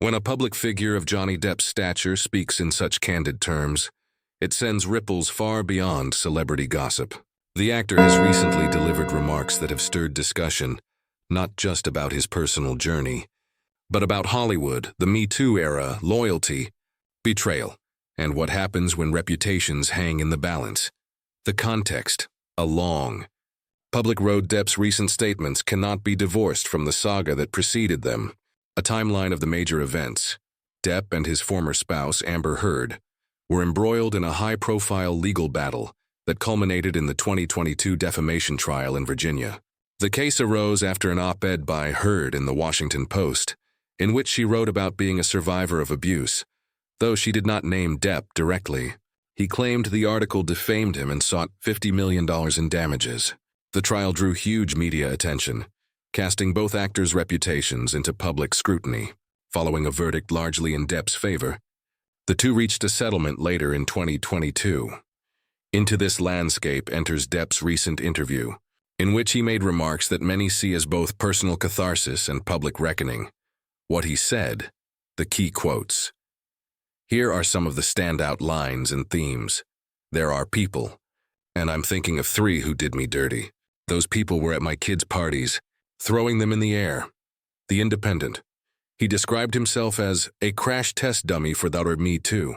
When a public figure of Johnny Depp's stature speaks in such candid terms, it sends ripples far beyond celebrity gossip. The actor has recently delivered remarks that have stirred discussion, not just about his personal journey, but about Hollywood, the Me Too era, loyalty, betrayal, and what happens when reputations hang in the balance. The context, a long, public road. Depp's recent statements cannot be divorced from the saga that preceded them. A timeline of the major events. Depp and his former spouse, Amber Heard, were embroiled in a high-profile legal battle that culminated in the 2022 defamation trial in Virginia. The case arose after an op-ed by Heard in the Washington Post, in which she wrote about being a survivor of abuse, though she did not name Depp directly. He claimed the article defamed him and sought $50 million in damages. The trial drew huge media attention, casting both actors' reputations into public scrutiny. Following a verdict largely in Depp's favor, the two reached a settlement later in 2022. Into this landscape enters Depp's recent interview, in which he made remarks that many see as both personal catharsis and public reckoning. What he said, the key quotes. Here are some of the standout lines and themes. There are people, and I'm thinking of 3 who did me dirty. Those people were at my kids' parties, throwing them in the air. The Independent. He described himself as a crash test dummy for the Me Too.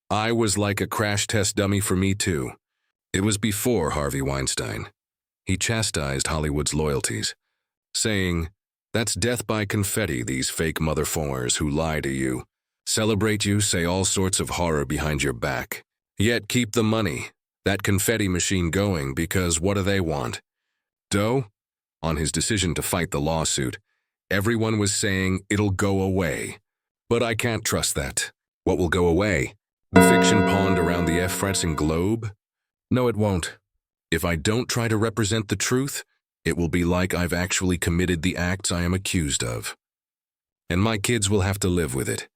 I was like a crash test dummy for Me Too. It was before Harvey Weinstein. He chastised Hollywood's loyalties, saying, "That's death by confetti, these fake motherfuckers who lie to you, celebrate you, say all sorts of horror behind your back, yet keep the money, that confetti machine going because what do they want? Dough?" On his decision to fight the lawsuit, everyone was saying it'll go away. But I can't trust that. What will go away? The fiction pawned around the F-fretzing globe? No, it won't. If I don't try to represent the truth, it will be like I've actually committed the acts I am accused of. And my kids will have to live with it.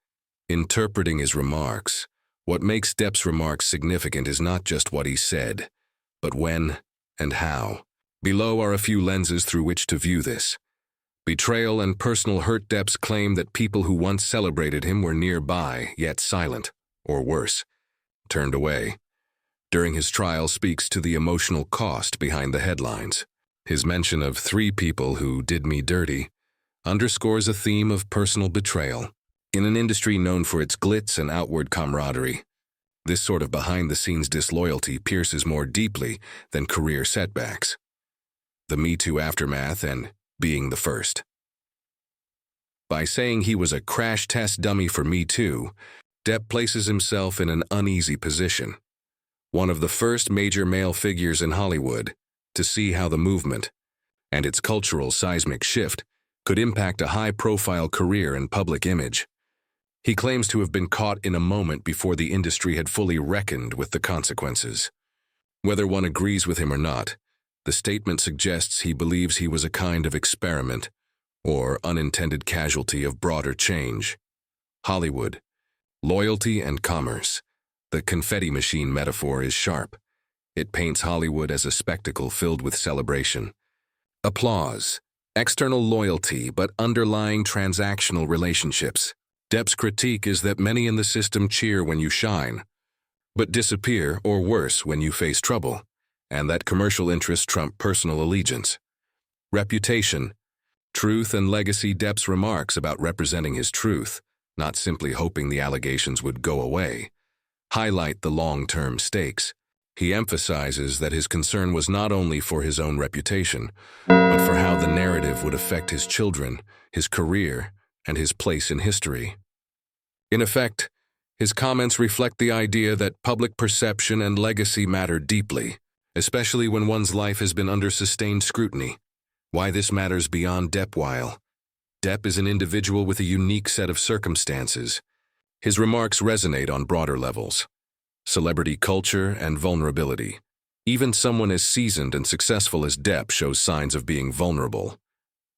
Interpreting his remarks, what makes Depp's remarks significant is not just what he said, but when and how. Below are a few lenses through which to view this. Betrayal and personal hurt. Depp's claim that people who once celebrated him were nearby, yet silent, or worse, turned away. During his trial speaks to the emotional cost behind the headlines. His mention of 3 people who did me dirty underscores a theme of personal betrayal. In an industry known for its glitz and outward camaraderie, this sort of behind-the-scenes disloyalty pierces more deeply than career setbacks. The Me Too aftermath and being the first. By saying he was a crash test dummy for Me Too, Depp places himself in an uneasy position. One of the first major male figures in Hollywood to see how the movement and its cultural seismic shift could impact a high-profile career and public image. He claims to have been caught in a moment before the industry had fully reckoned with the consequences. Whether one agrees with him or not, the statement suggests he believes he was a kind of experiment or unintended casualty of broader change. Hollywood, loyalty and commerce. The confetti machine metaphor is sharp. It paints Hollywood as a spectacle filled with celebration. Applause, external loyalty, but underlying transactional relationships. Depp's critique is that many in the system cheer when you shine, but disappear, or worse, when you face trouble, and that commercial interests trump personal allegiance. Reputation, truth and legacy. Depp's remarks about representing his truth, not simply hoping the allegations would go away, highlight the long-term stakes. He emphasizes that his concern was not only for his own reputation, but for how the narrative would affect his children, his career, and his place in history. In effect, his comments reflect the idea that public perception and legacy matter deeply, especially when one's life has been under sustained scrutiny. Why this matters beyond Depp. While Depp is an individual with a unique set of circumstances, his remarks resonate on broader levels. Celebrity culture and vulnerability. Even someone as seasoned and successful as Depp shows signs of being vulnerable.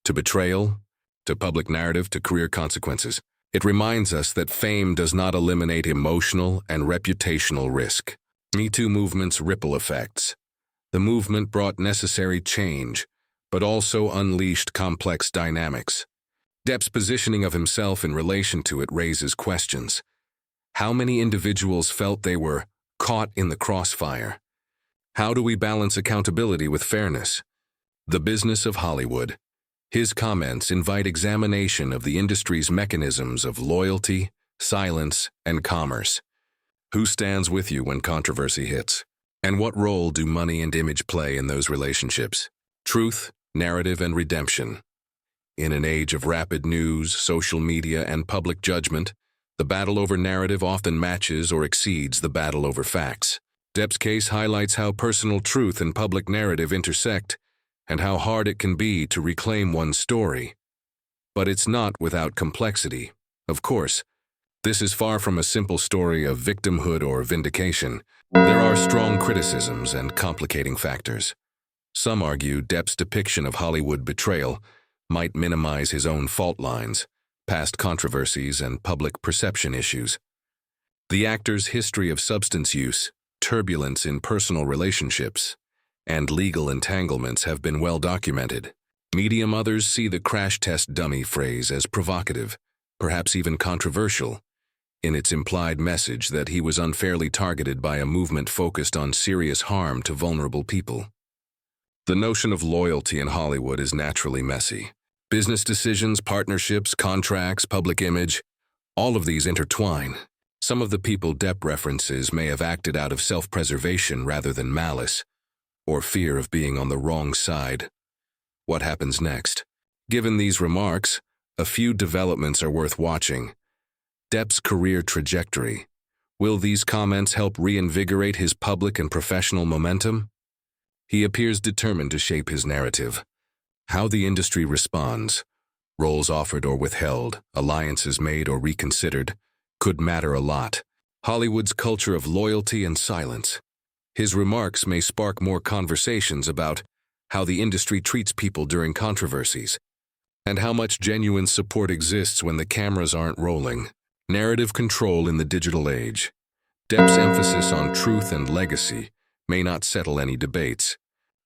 To betrayal, to public narrative, to career consequences. It reminds us that fame does not eliminate emotional and reputational risk. Me Too movement's ripple effects. The movement brought necessary change, but also unleashed complex dynamics. Depp's positioning of himself in relation to it raises questions. How many individuals felt they were caught in the crossfire? How do we balance accountability with fairness? The business of Hollywood. His comments invite examination of the industry's mechanisms of loyalty, silence, and commerce. Who stands with you when controversy hits? And what role do money and image play in those relationships? Truth, narrative, and redemption. In an age of rapid news, social media, and public judgment, the battle over narrative often matches or exceeds the battle over facts. Depp's case highlights how personal truth and public narrative intersect, and how hard it can be to reclaim one's story. But it's not without complexity. Of course, this is far from a simple story of victimhood or vindication. There are strong criticisms and complicating factors. Some argue Depp's depiction of Hollywood betrayal might minimize his own fault lines, past controversies, and public perception issues. The actor's history of substance use, turbulence in personal relationships, and legal entanglements have been well documented. Medium others see the crash test dummy phrase as provocative, perhaps even controversial, in its implied message that he was unfairly targeted by a movement focused on serious harm to vulnerable people. The notion of loyalty in Hollywood is naturally messy. Business decisions, partnerships, contracts, public image, all of these intertwine. Some of the people Depp references may have acted out of self-preservation rather than malice, or fear of being on the wrong side. What happens next? Given these remarks, a few developments are worth watching. Depp's career trajectory. Will these comments help reinvigorate his public and professional momentum? He appears determined to shape his narrative. How the industry responds, roles offered or withheld, alliances made or reconsidered, could matter a lot. Hollywood's culture of loyalty and silence. His remarks may spark more conversations about how the industry treats people during controversies, and how much genuine support exists when the cameras aren't rolling. Narrative control in the digital age. Depp's emphasis on truth and legacy may not settle any debates,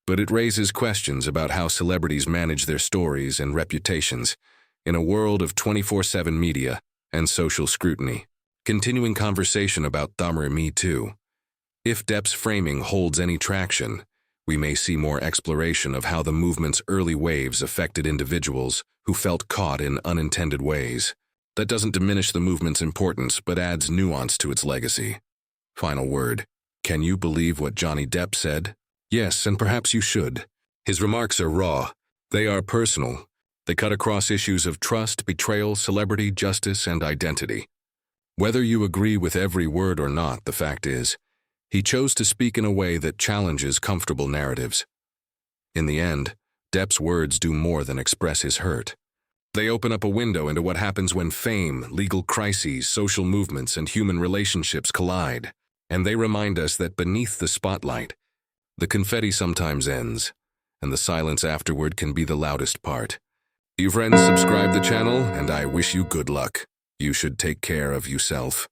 but it raises questions about how celebrities manage their stories and reputations in a world of 24/7 media and social scrutiny. Continuing conversation about Dahmer Me Too. If Depp's framing holds any traction, we may see more exploration of how the movement's early waves affected individuals who felt caught in unintended ways. That doesn't diminish the movement's importance, but adds nuance to its legacy. Final word. Can you believe what Johnny Depp said? Yes, and perhaps you should. His remarks are raw. They are personal. They cut across issues of trust, betrayal, celebrity, justice, and identity. Whether you agree with every word or not, the fact is, he chose to speak in a way that challenges comfortable narratives. In the end, Depp's words do more than express his hurt. They open up a window into what happens when fame, legal crises, social movements, and human relationships collide. And they remind us that beneath the spotlight, the confetti sometimes ends, and the silence afterward can be the loudest part. You friends, subscribe the channel, and I wish you good luck. You should take care of yourself.